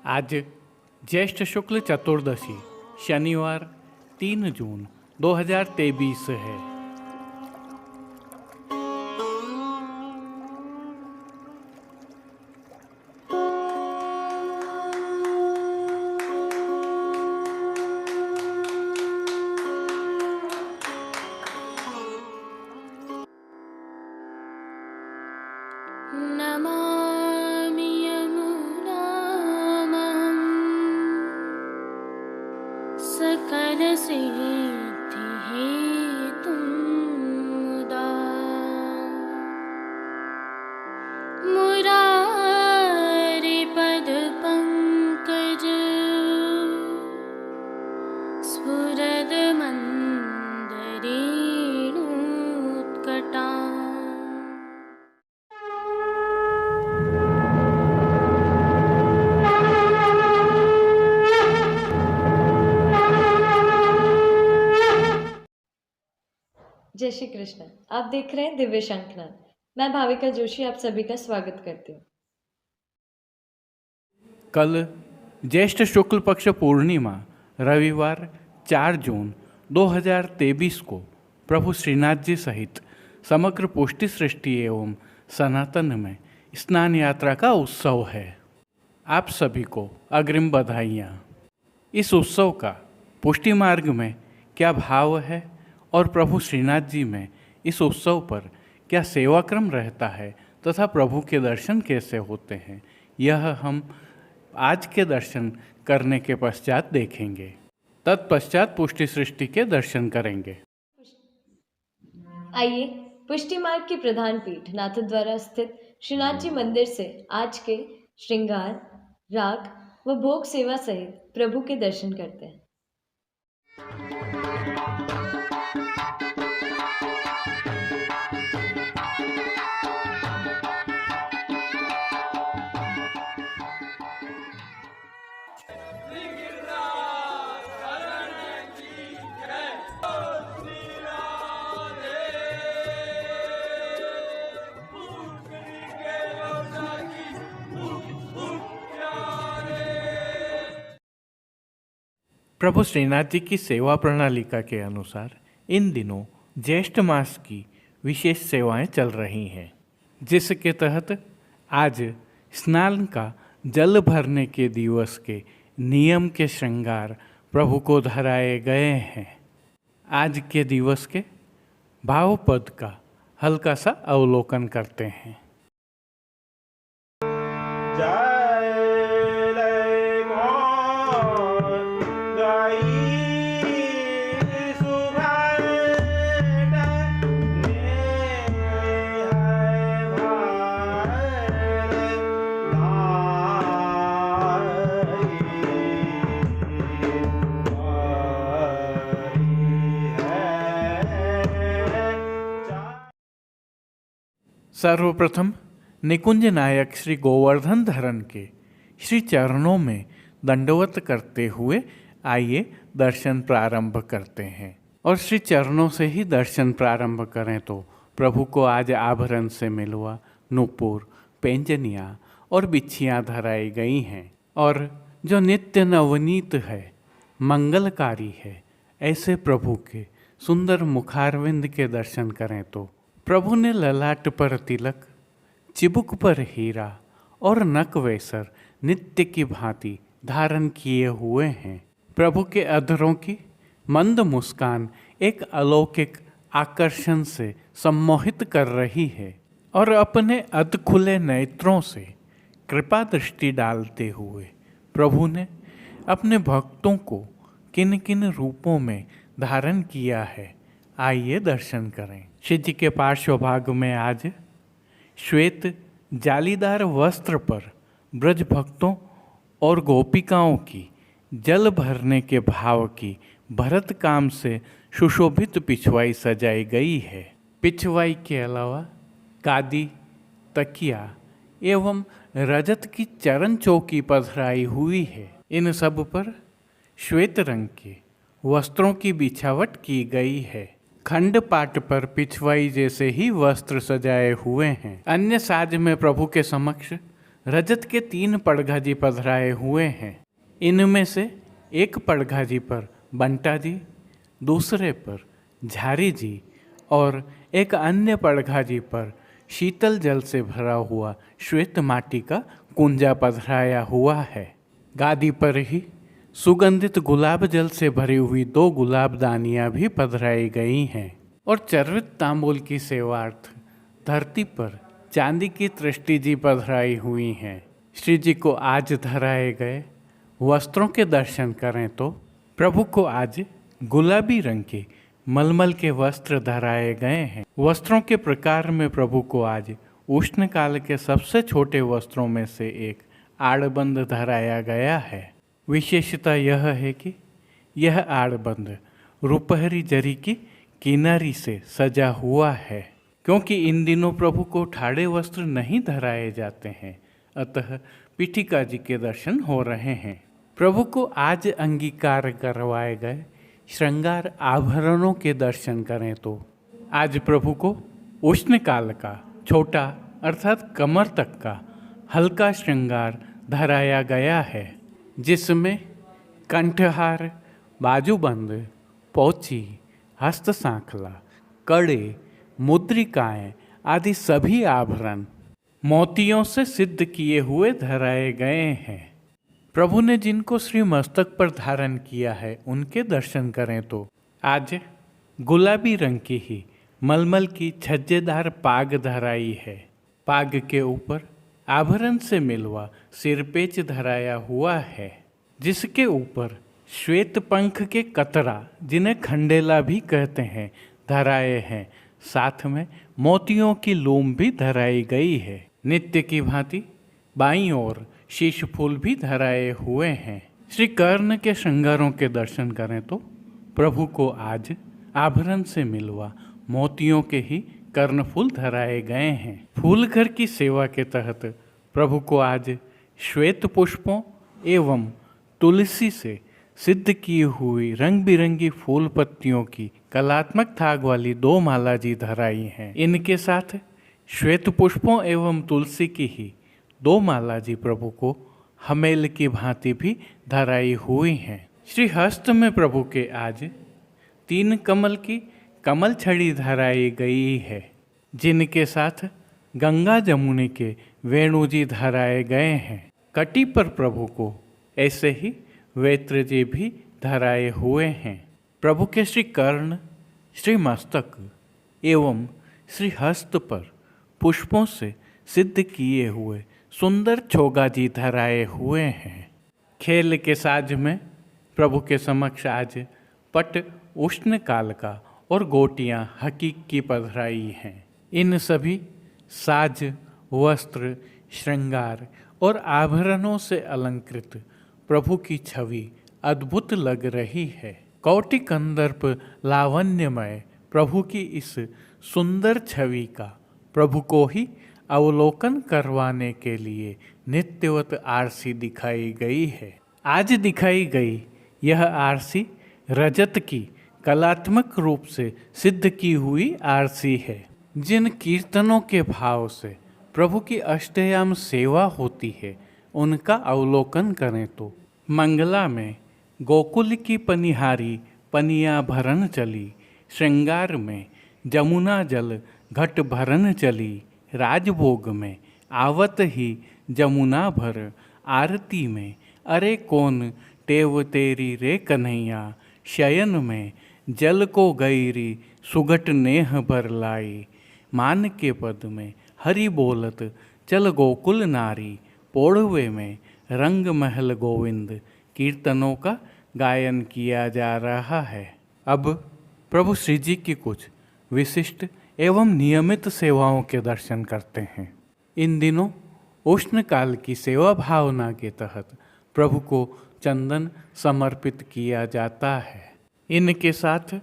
आज ज्येष्ठ शुक्ल चतुर्दशी शनिवार 3 जून 2023 है। नमामि यमुनामहं सकलसिद्धिहेतुं मुदा मुरारिपदपङ्कज स्फुरदमन्दरेणुत्कटा। जय श्री कृष्ण। आप देख रहे हैं दिव्य शंखनाद। मैं भाविका जोशी आप सभी का स्वागत करती हूँ। कल ज्येष्ठ शुक्ल पक्ष पूर्णिमा रविवार 4 जून 2023 को प्रभु श्रीनाथ जी सहित समग्र पुष्टि सृष्टि एवं सनातन में स्नान यात्रा का उत्सव है। आप सभी को अग्रिम बधाइयाँ। इस उत्सव का पुष्टि मार्ग में क्या भाव है और प्रभु श्रीनाथ जी में इस उत्सव पर क्या सेवा क्रम रहता है तथा प्रभु के दर्शन कैसे होते हैं, यह हम आज के दर्शन करने के पश्चात देखेंगे। तत्पश्चात पुष्टि सृष्टि के दर्शन करेंगे। आइए पुष्टि मार्ग की प्रधान पीठ नाथद्वारा स्थित श्रीनाथ जी मंदिर से आज के श्रृंगार, राग व भोग सेवा सहित प्रभु के दर्शन करते हैं। प्रभु श्रीनाथ जी की सेवा प्रणालिका के अनुसार इन दिनों ज्येष्ठ मास की विशेष सेवाएं चल रही हैं, जिसके तहत आज स्नान का जल भरने के दिवस के नियम के श्रृंगार प्रभु को धराए गए हैं। आज के दिवस के भावपद का हल्का सा अवलोकन करते हैं। सर्वप्रथम निकुंज नायक श्री गोवर्धन धरन के श्री चरणों में दंडवत करते हुए आइए दर्शन प्रारंभ करते हैं। और श्री चरणों से ही दर्शन प्रारंभ करें तो प्रभु को आज आभरण से मिलवा नूपुर, पैंजनियाँ और बिच्छियाँ धराई गई हैं और जो नित्य नवनीत है, मंगलकारी है, ऐसे प्रभु के सुंदर मुखारविंद के दर्शन करें तो प्रभु ने ललाट पर तिलक, चिबुक पर हीरा और नक वेसर नित्य की भांति धारण किए हुए हैं। प्रभु के अधरों की मंद मुस्कान एक अलौकिक आकर्षण से सम्मोहित कर रही है और अपने अध खुले नेत्रों से कृपा दृष्टि डालते हुए प्रभु ने अपने भक्तों को किन किन रूपों में धारण किया है, आइए दर्शन करें। श्री जी के पार्श्व भाग में आज श्वेत जालीदार वस्त्र पर ब्रज भक्तों और गोपिकाओं की जल भरने के भाव की भरत काम से सुशोभित पिछवाई सजाई गई है। पिछवाई के अलावा गादी, तकिया एवं रजत की चरण चौकी पधराई हुई है। इन सब पर श्वेत रंग के वस्त्रों की बिछावट की गई है। खंड पाट पर पिछवाई जैसे ही वस्त्र सजाए हुए हैं। अन्य साज में प्रभु के समक्ष रजत के 3 पड़घा पधराए हुए हैं। इनमें से एक पड़घा पर बंटा जी, दूसरे पर झारी जी और एक अन्य पड़घा पर शीतल जल से भरा हुआ श्वेत माटी का कुंजा पधराया हुआ है। गादी पर ही सुगंधित गुलाब जल से भरी हुई 2 गुलाबदानियाँ भी पधराई गई हैं और चर्वित तांबूल की सेवार्थ धरती पर चांदी की तृष्टि जी पधराई हुई हैं। श्री जी को आज धराए गए वस्त्रों के दर्शन करें तो प्रभु को आज गुलाबी रंग के मलमल के वस्त्र धराए गए हैं। वस्त्रों के प्रकार में प्रभु को आज उष्ण काल के सबसे छोटे वस्त्रों में से एक आड़बंद धराया गया है। विशेषता यह है कि यह आड़बंद रुपहरी जरी की किनारी से सजा हुआ है, क्योंकि इन दिनों प्रभु को ठाड़े वस्त्र नहीं धराए जाते हैं, अतः पीठिका जी के दर्शन हो रहे हैं। प्रभु को आज अंगीकार करवाए गए श्रृंगार आभरणों के दर्शन करें तो आज प्रभु को उष्ण काल का छोटा अर्थात कमर तक का हल्का श्रृंगार धराया गया है, जिसमें कंठहार, बाजूबंद, पोची, हस्त सांखला, कड़े, मुद्रिकाएं आदि सभी आभरण मोतियों से सिद्ध किए हुए धराए गए हैं। प्रभु ने जिनको श्री मस्तक पर धारण किया है उनके दर्शन करें तो आज गुलाबी रंग की ही मलमल की छज्जेदार पाग धराई है। पाग के ऊपर आभरण से मिलवा सिरपेच धराया हुआ है, जिसके ऊपर श्वेत पंख के कतरा, जिन्हें खंडेला भी कहते हैं, धराए हैं। साथ में मोतियों की लूम भी धराई गई है। नित्य की भांति बाईं ओर शीश फूल भी धराए हुए हैं। श्री कर्ण के श्रृंगारों के दर्शन करें तो प्रभु को आज आभरण से मिलवा मोतियों के ही कर्णफूल धराए गए हैं। फूल घर की सेवा के तहत प्रभु को आज श्वेत पुष्पों एवं तुलसी से सिद्ध की हुई रंग बिरंगी फूल पत्तियों की कलात्मक थाग वाली 2 माला जी धराई हैं। इनके साथ श्वेत पुष्पों एवं तुलसी की ही 2 माला जी प्रभु को हमेल की भांति भी धराई हुई हैं। श्री हस्त में प्रभु के आज 3 कमल की कमल छड़ी धराई गई है, जिनके साथ गंगा जमुनी के वेणु जी धराए गए हैं। कटी पर प्रभु को ऐसे ही वेत्र जी भी धराए हुए हैं। प्रभु के श्री कर्ण, श्री मस्तक एवं श्री हस्त पर पुष्पों से सिद्ध किए हुए सुंदर छोगा जी धराए हुए हैं। खेल के साज में प्रभु के समक्ष आज पट उष्ण काल का और गोटियां हकीक की पधराई हैं। इन सभी साज, वस्त्र, श्रृंगार और आभरणों से अलंकृत प्रभु की छवि अद्भुत लग रही है। कोटि कंदर्प लावण्यमय प्रभु की इस सुंदर छवि का प्रभु को ही अवलोकन करवाने के लिए नित्यवत आरसी दिखाई गई है। आज दिखाई गई यह आरसी रजत की कलात्मक रूप से सिद्ध की हुई आरसी है। जिन कीर्तनों के भाव से प्रभु की अष्टयाम सेवा होती है उनका अवलोकन करें तो मंगला में गोकुल की पनिहारी पनिया भरन चली, श्रृंगार में जमुना जल घट भरन चली, राजभोग में आवत ही जमुना भर, आरती में अरे कौन टेव तेरी रे कन्हैया, शयन में जल को गईरी सुगट नेह भर लाई, मान के पद में हरि बोलत चल गोकुल नारी, पोड़वे में रंग महल गोविंद कीर्तनों का गायन किया जा रहा है। अब प्रभु श्री जी की कुछ विशिष्ट एवं नियमित सेवाओं के दर्शन करते हैं। इन दिनों उष्ण काल की सेवा भावना के तहत प्रभु को चंदन समर्पित किया जाता है। इनके साथ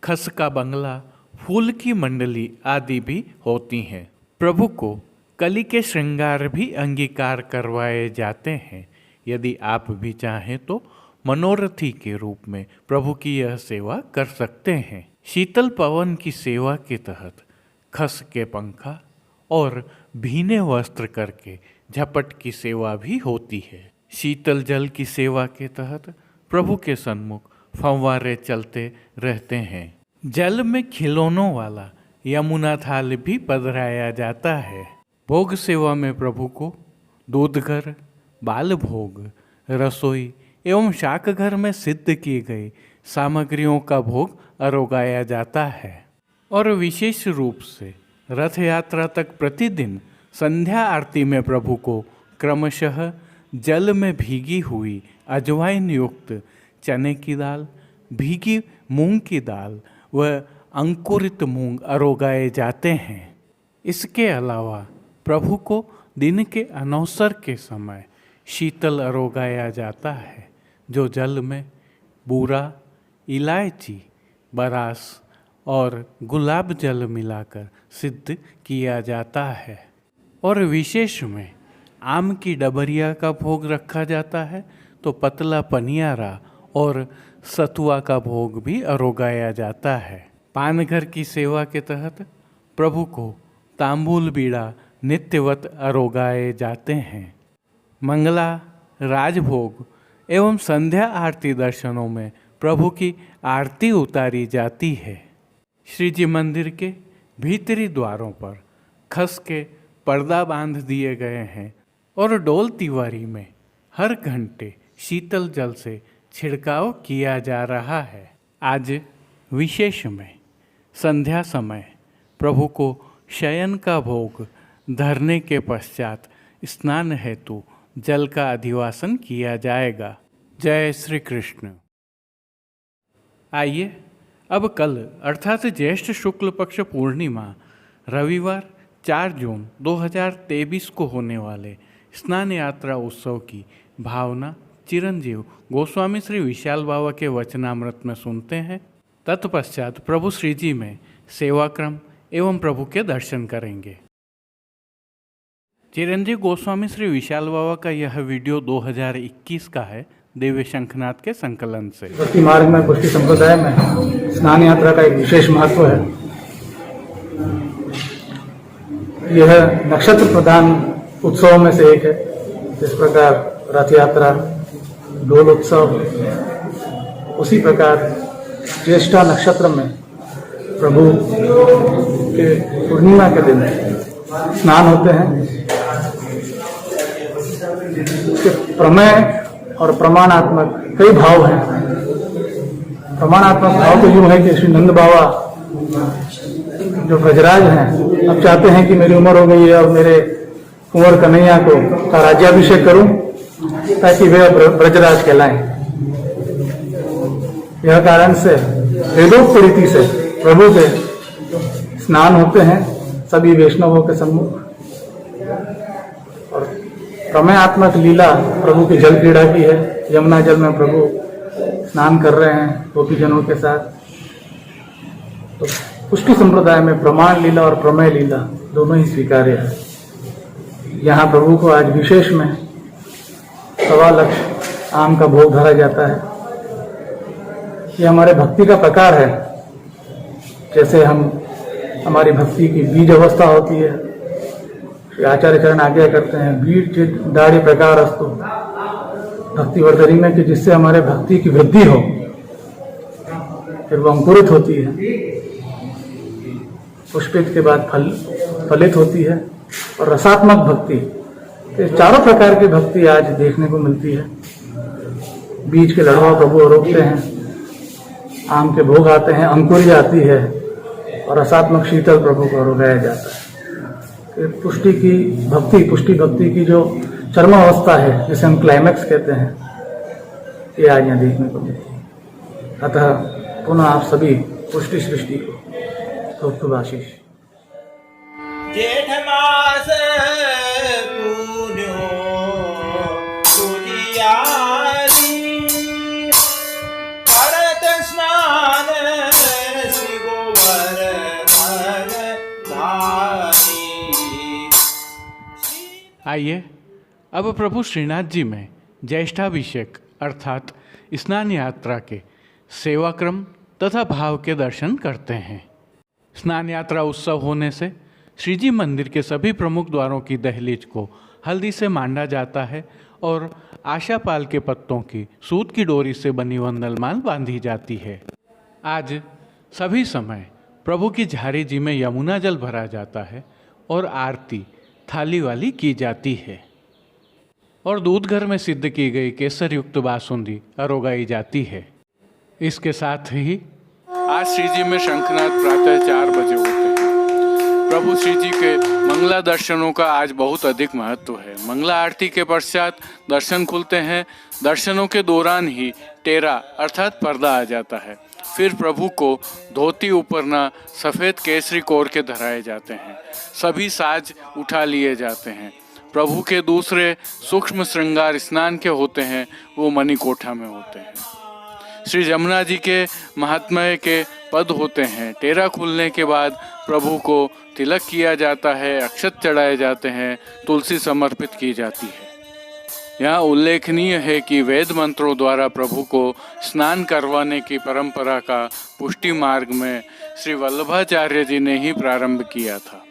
खस का बंगला, फूल की मंडली आदि भी होती हैं। प्रभु को कली के श्रृंगार भी अंगीकार करवाए जाते हैं। यदि आप भी चाहें तो मनोरथी के रूप में प्रभु की यह सेवा कर सकते हैं। शीतल पवन की सेवा के तहत खस के पंखा और भीने वस्त्र करके झपट की सेवा भी होती है। शीतल जल की सेवा के तहत प्रभु के सन्मुख फव्वारे चलते रहते हैं। जल में खिलौनों वाला यमुना थाल भी पधराया जाता है। भोग सेवा में प्रभु को दूधघर, बाल भोग, रसोई एवं शाक घर में सिद्ध किए गए सामग्रियों का भोग अरोगाया जाता है। और विशेष रूप से रथ यात्रा तक प्रतिदिन संध्या आरती में प्रभु को क्रमशः जल में भीगी हुई अजवाइन युक्त चने की दाल, भीगी मूंग की दाल व अंकुरित मूंग अरोगाए जाते हैं। इसके अलावा प्रभु को दिन के अनौसर के समय शीतल अरोगाया जाता है, जो जल में बूरा, इलायची, बरास और गुलाब जल मिलाकर सिद्ध किया जाता है। और विशेष में आम की डबरिया का भोग रखा जाता है, तो पतला पनियारा और सतुआ का भोग भी अरोगाया जाता है। पानघर की सेवा के तहत प्रभु को तांबूल बीड़ा नित्यवत अरोगाए जाते हैं। मंगला, राजभोग एवं संध्या आरती दर्शनों में प्रभु की आरती उतारी जाती है। श्री जी मंदिर के भीतरी द्वारों पर खस के पर्दा बांध दिए गए हैं और डोल तिवारी में हर घंटे शीतल जल से छिड़काव किया जा रहा है। आज विशेष में संध्या समय प्रभु को शयन का भोग धरने के पश्चात स्नान हेतु जल का अधिवासन किया जाएगा। जय श्री कृष्ण। आइए अब कल अर्थात ज्येष्ठ शुक्ल पक्ष पूर्णिमा रविवार 4 जून 2023 को होने वाले स्नान यात्रा उत्सव की भावना चिरंजीव गोस्वामी श्री विशाल बाबा के वचनामृत में सुनते हैं। तत्पश्चात प्रभु श्री जी में सेवाक्रम एवं प्रभु के दर्शन करेंगे। चिरंजीव गोस्वामी श्री विशाल बाबा का यह वीडियो 2021 का है, दिव्य शंखनाथ के संकलन से। भक्ति मार्ग में पुष्टि संप्रदाय में स्नान यात्रा का एक विशेष महत्व है। यह नक्षत्र प्रधान उत्सवों में से एक है। जिस प्रकार रथ यात्रा, डोल उत्सव, उसी प्रकार ज्येष्ठा नक्षत्र में प्रभु के पूर्णिमा के दिन स्नान होते हैं। उसके प्रमेय और प्रमाणात्मक कई भाव हैं। प्रमाणात्मक भाव तो यूं है कि श्री नंद बाबा जो ब्रजराज हैं, अब चाहते हैं कि मेरी उम्र हो गई है और मेरे कुंवर कन्हैया का राज्याभिषेक करूं ताकि वे ब्रजराज कहलाएं। यह कारण से वेदोक्त रीति से प्रभु के स्नान होते हैं सभी वैष्णवों के सम्मुख। और प्रमेयात्मक लीला प्रभु की जल क्रीड़ा की है। यमुना जल में प्रभु स्नान कर रहे हैं गोपीजनों के साथ। तो पुष्टि संप्रदाय में प्रमाण लीला और प्रमेय लीला दोनों ही स्वीकार्य है। यहाँ प्रभु को आज विशेष में 1.25 लाख आम का भोग धरा जाता है। ये हमारे भक्ति का प्रकार है। जैसे हमारी भक्ति की बीज अवस्था होती है, श्री आचार्य चरण आज्ञा करते हैं, बीज दाढ़ी प्रकार अस्तु भक्ति वर्धनी में, कि जिससे हमारे भक्ति की वृद्धि हो, फिर वो अंकुरित होती है, पुष्पित के बाद फलित होती है, और रसात्मक भक्ति। तो चारों प्रकार की भक्ति आज देखने को मिलती है। बीज के लड़वा प्रभु रोकते हैं, आम के भोग आते हैं, अंकुरी आती है, और रसात्मक शीतल प्रभु को रोगाया जाता है। तो पुष्टि भक्ति की जो चरम अवस्था है, जिसे हम क्लाइमैक्स कहते हैं, ये आज यहाँ देखने को मिलती है। अतः पुनः आप सभी पुष्टि सृष्टि को खूब आशीष। जेठ मास पून्यो उजियारी, करत स्नान श्री गोवर्धन धारी। आइए अब प्रभु श्रीनाथ जी में ज्येष्ठाभिषेक अर्थात स्नान यात्रा के सेवाक्रम तथा भाव के दर्शन करते हैं। स्नान यात्रा उत्सव होने से श्रीजी मंदिर के सभी प्रमुख द्वारों की दहलीज को हल्दी से मांडा जाता है और आशापाल के पत्तों की सूत की डोरी से बनी वंदलमाल बांधी जाती है। आज सभी समय प्रभु की झारी जी में यमुना जल भरा जाता है और आरती थाली वाली की जाती है और दूध घर में सिद्ध की गई केसर युक्त बासुंदी अरोगाई जाती है। इसके साथ ही आज श्री जी में शंखनाद प्रातः 4 बजे होते हैं। प्रभु श्री जी के मंगला दर्शनों का आज बहुत अधिक महत्व है। मंगला आरती के पश्चात दर्शन खुलते हैं। दर्शनों के दौरान ही टेरा अर्थात पर्दा आ जाता है। फिर प्रभु को धोती ऊपरना सफ़ेद केसरी कोर के धराए जाते हैं। सभी साज उठा लिए जाते हैं। प्रभु के दूसरे सूक्ष्म श्रृंगार स्नान के होते हैं, वो मणिकोठा में होते हैं। श्री जमुना जी के महात्म्य के पद होते हैं। टेरा खुलने के बाद प्रभु को तिलक किया जाता है, अक्षत चढ़ाए जाते हैं, तुलसी समर्पित की जाती है। यहाँ उल्लेखनीय है कि वेद मंत्रों द्वारा प्रभु को स्नान करवाने की परंपरा का पुष्टि मार्ग में श्री वल्लभाचार्य जी ने ही प्रारंभ किया था।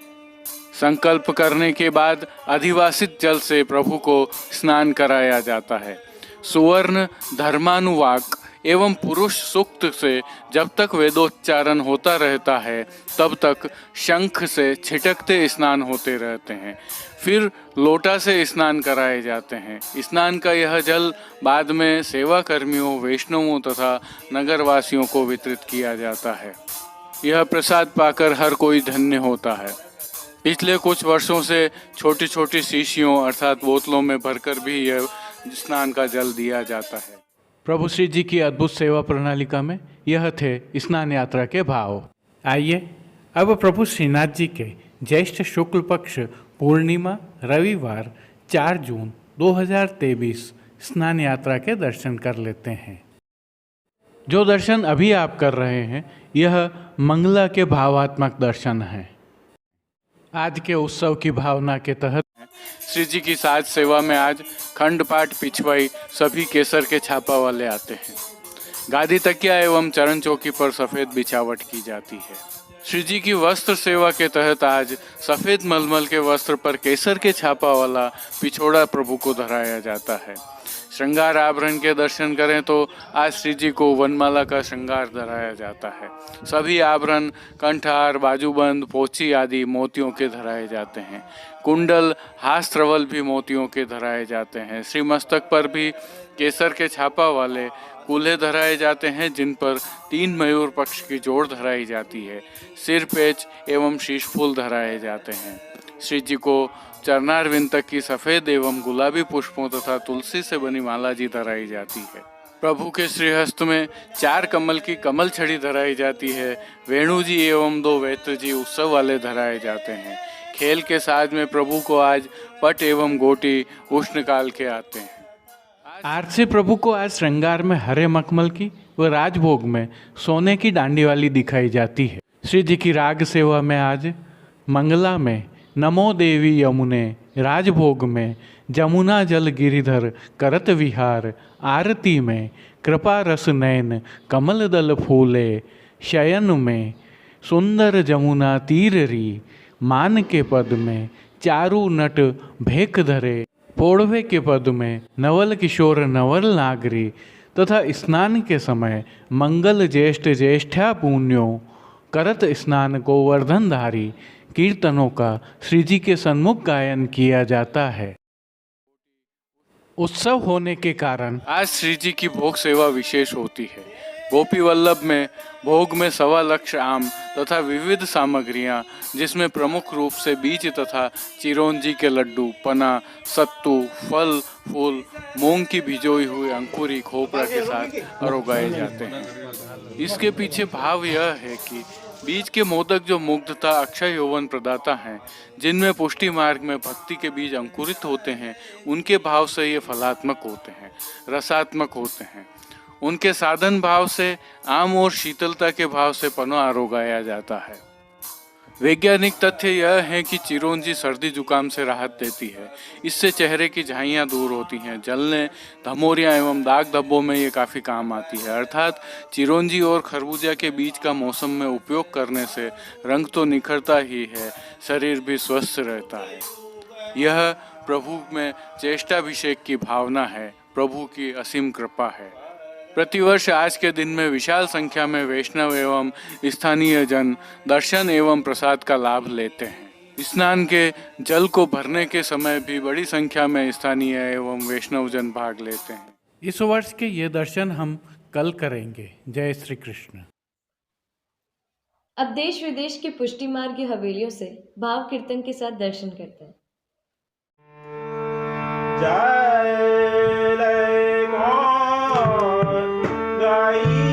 संकल्प करने के बाद अधिवासित जल से प्रभु को स्नान कराया जाता है। सुवर्ण धर्मानुवाक एवं पुरुष सूक्त से जब तक वेदोच्चारण होता रहता है तब तक शंख से छिटकते स्नान होते रहते हैं। फिर लोटा से स्नान कराए जाते हैं। स्नान का यह जल बाद में सेवा कर्मियों, वैष्णवों तथा नगरवासियों को वितरित किया जाता है। यह प्रसाद पाकर हर कोई धन्य होता है। पिछले कुछ वर्षों से छोटी छोटी शीशियों अर्थात बोतलों में भरकर भी यह स्नान का जल दिया जाता है। प्रभु श्री जी की अद्भुत सेवा प्रणालिका में यह थे स्नान यात्रा के भाव। आइए अब प्रभु श्रीनाथ जी के ज्येष्ठ शुक्ल पक्ष पूर्णिमा रविवार 4 जून 2023 स्नान यात्रा के दर्शन कर लेते हैं। जो दर्शन अभी आप कर रहे हैं यह मंगला के भावात्मक दर्शन हैं। आज के उत्सव की भावना के तहत श्री जी की साज सेवा में आज खंड पाठ पिछवाई सभी केसर के छापा वाले आते हैं। गादी तकिया एवं चरण चौकी पर सफ़ेद बिछावट की जाती है। श्री जी की वस्त्र सेवा के तहत आज सफ़ेद मलमल के वस्त्र पर केसर के छापा वाला पिछोड़ा प्रभु को धराया जाता है। श्रृंगार आभरण के दर्शन करें तो आज श्री जी को वनमाला का श्रृंगार धराया जाता है। सभी आभरण कंठहार, बाजूबंद, पोची आदि मोतियों के धराए जाते हैं। कुंडल, हास्त्रवल भी मोतियों के धराए जाते हैं। श्री मस्तक पर भी केसर के छापा वाले कूल्हे धराए जाते हैं जिन पर 3 मयूर पक्ष की जोड़ धराई जाती है। सिर पेच एवं शीशफूल धराए जाते हैं। श्री जी को चरणारविंद तक की सफ़ेद एवं गुलाबी पुष्पों तथा तुलसी से बनी माला जी धराई जाती है। प्रभु के श्रीहस्त में 4 कमल की कमल छड़ी धराई जाती है। वेणु जी एवं 2 वेत्र जी उत्सव वाले धराए जाते हैं। खेल के साज में प्रभु को आज पट एवं गोटी उष्णकाल के आते हैं। आज से प्रभु को आज श्रृंगार में हरे मखमल की व राजभोग में सोने की डांडी वाली दिखाई जाती है। श्री जी की राग सेवा में आज मंगला में नमो देवी यमुने, राजभोग में जमुना जल गिरिधर करत विहार, आरती में कृपा रस नयन कमल दल फूले, शयन में सुंदर जमुना तीररी, मान के पद में चारु नट भेक धरे, पोड़वे के पद में नवल किशोर नवल नागरी तथा स्नान के समय मंगल ज्येष्ठ ज्येष्ठा पुण्यों करत स्नान गोवर्धन धारी कीर्तनों का श्री जी के सन्मुख गायन किया जाता है। उत्सव होने के कारण आज श्री जी की भोग सेवा विशेष होती है। गोपी वल्लभ में भोग में 1.25 लाख आम तथा विविध सामग्रियां जिसमें प्रमुख रूप से बीज तथा चिरौंजी के लड्डू, पना, सत्तू, फल, फूल, मूंग की भिजोई हुई अंकुरी खोपरा के साथ अरोगाए जाते हैं। इसके पीछे भाव यह है कि बीज के मोदक जो मुग्धता, अक्षय यौवन प्रदाता हैं, जिनमें पुष्टि मार्ग में भक्ति के बीज अंकुरित होते हैं, उनके भाव से ये फलात्मक होते हैं, रसात्मक होते हैं। उनके साधन भाव से आम और शीतलता के भाव से पना आरोगाया जाता है। वैज्ञानिक तथ्य यह है कि चिरौंजी सर्दी जुकाम से राहत देती है। इससे चेहरे की झाइयाँ दूर होती हैं। जलने, धमोरियाँ एवं दाग धब्बों में ये काफ़ी काम आती है। अर्थात चिरौंजी और खरबूजा के बीज का मौसम में उपयोग करने से रंग तो निखरता ही है, शरीर भी स्वस्थ रहता है। यह प्रभु में चेष्टाभिषेक की भावना है, प्रभु की असीम कृपा है। प्रतिवर्ष आज के दिन में विशाल संख्या में वैष्णव एवं स्थानीय जन दर्शन एवं प्रसाद का लाभ लेते हैं। स्नान के जल को भरने के समय भी बड़ी संख्या में स्थानीय एवं वैष्णव जन भाग लेते हैं। इस वर्ष के ये दर्शन हम कल करेंगे। जय श्री कृष्ण। अब देश विदेश की पुष्टि मार्ग की हवेलियों से भाव कीर्तन के साथ दर्शन करते हैं। जय लय मोर गाई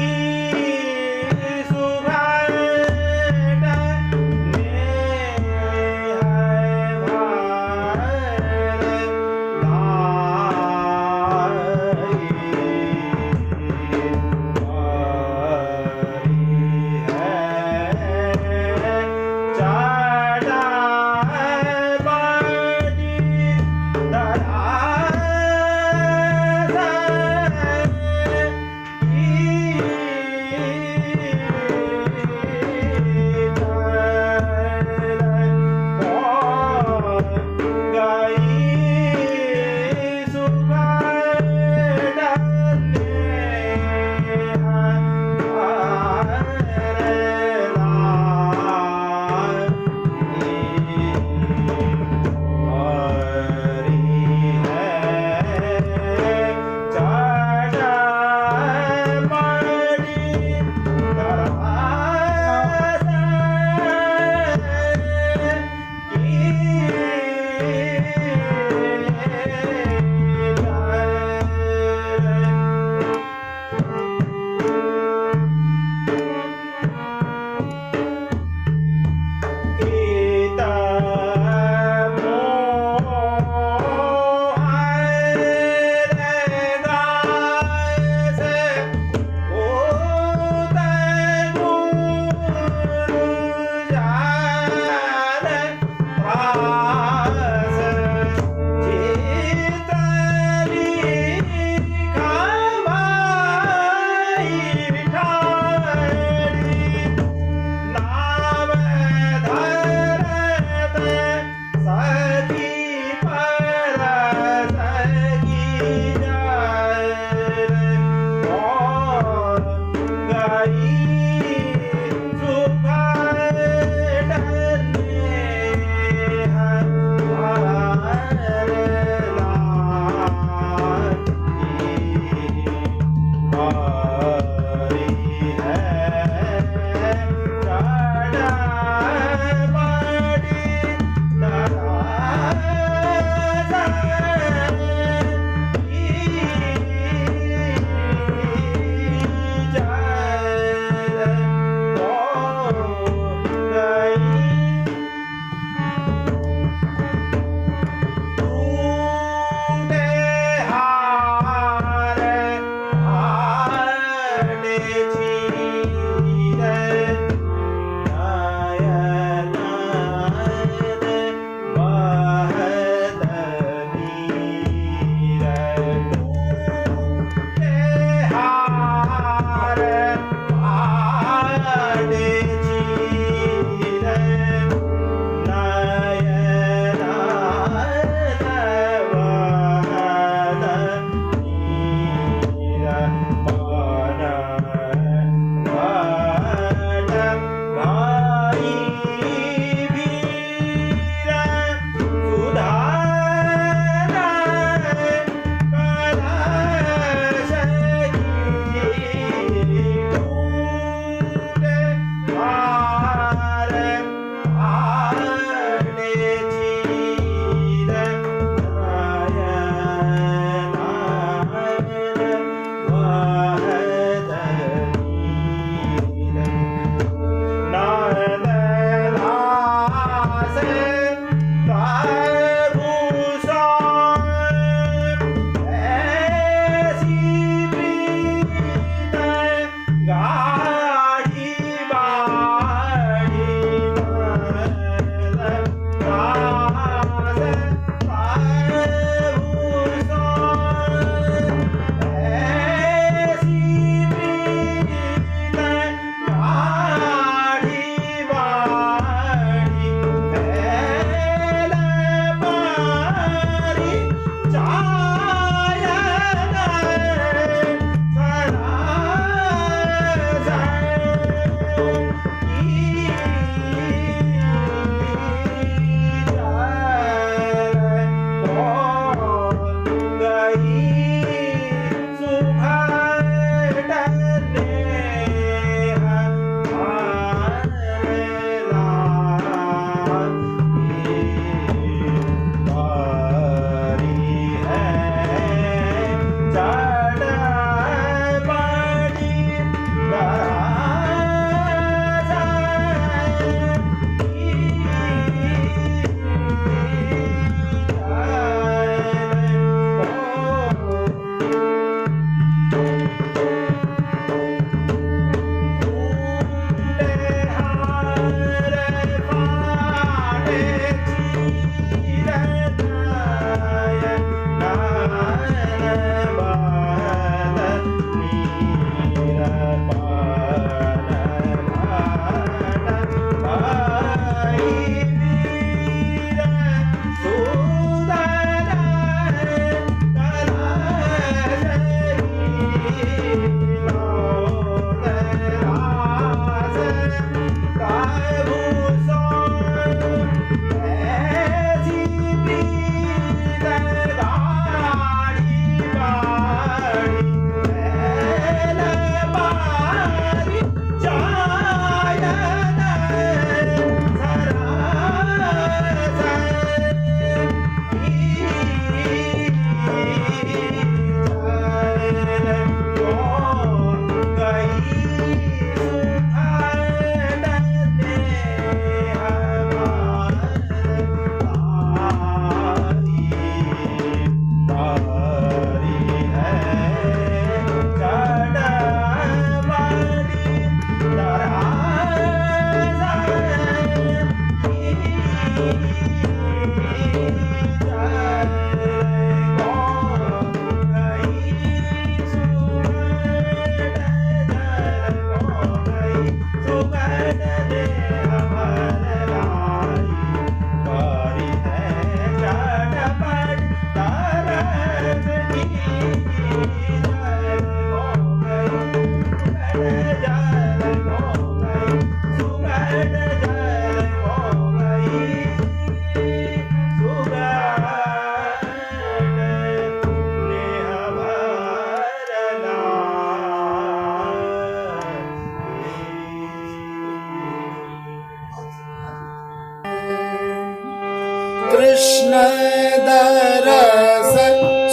दरस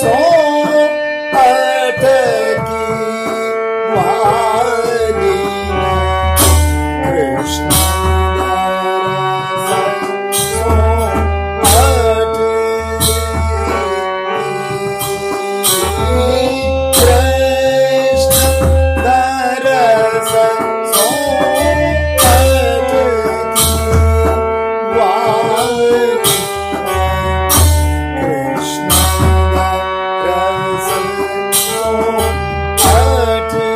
सो अटकी वाली कृष्ण दरस सो अटकी कृष्ण दरस सो अटकी वाली कृष्ण दरस सो अटकी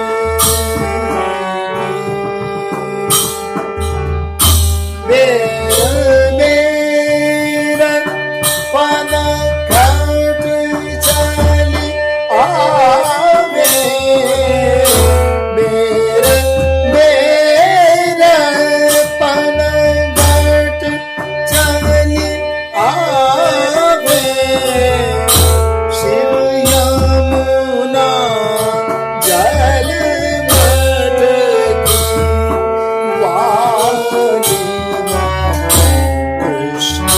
मेरा पन घट चली आवे मेरा पन घट चली आवे शिव यमुना जल मटकी वाली कृष्ण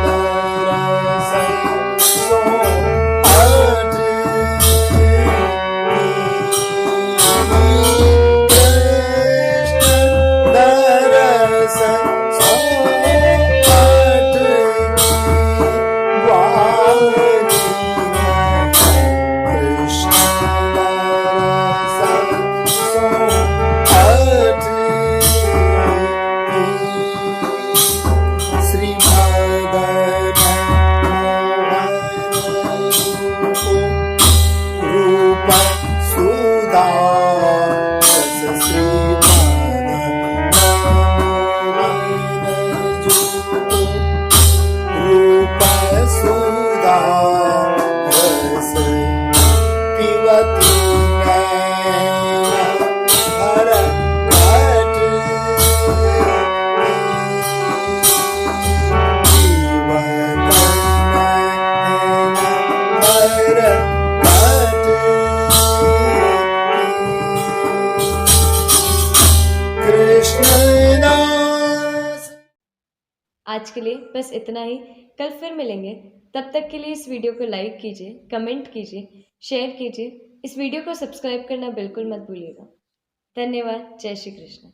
दरस सो अटकी कृष्ण दरस सो अटकी वाली कृष्ण दरस सो अटकी रूप सुधा रस रूप सुधा रस पिबती नैना भर घट कृष्णदास। आज के लिए बस इतना ही। कल फिर मिलेंगे। तब तक के लिए इस वीडियो को लाइक कीजिए, कमेंट कीजिए, शेयर कीजिए। इस वीडियो को सब्सक्राइब करना बिल्कुल मत भूलिएगा। धन्यवाद। जय श्री कृष्ण।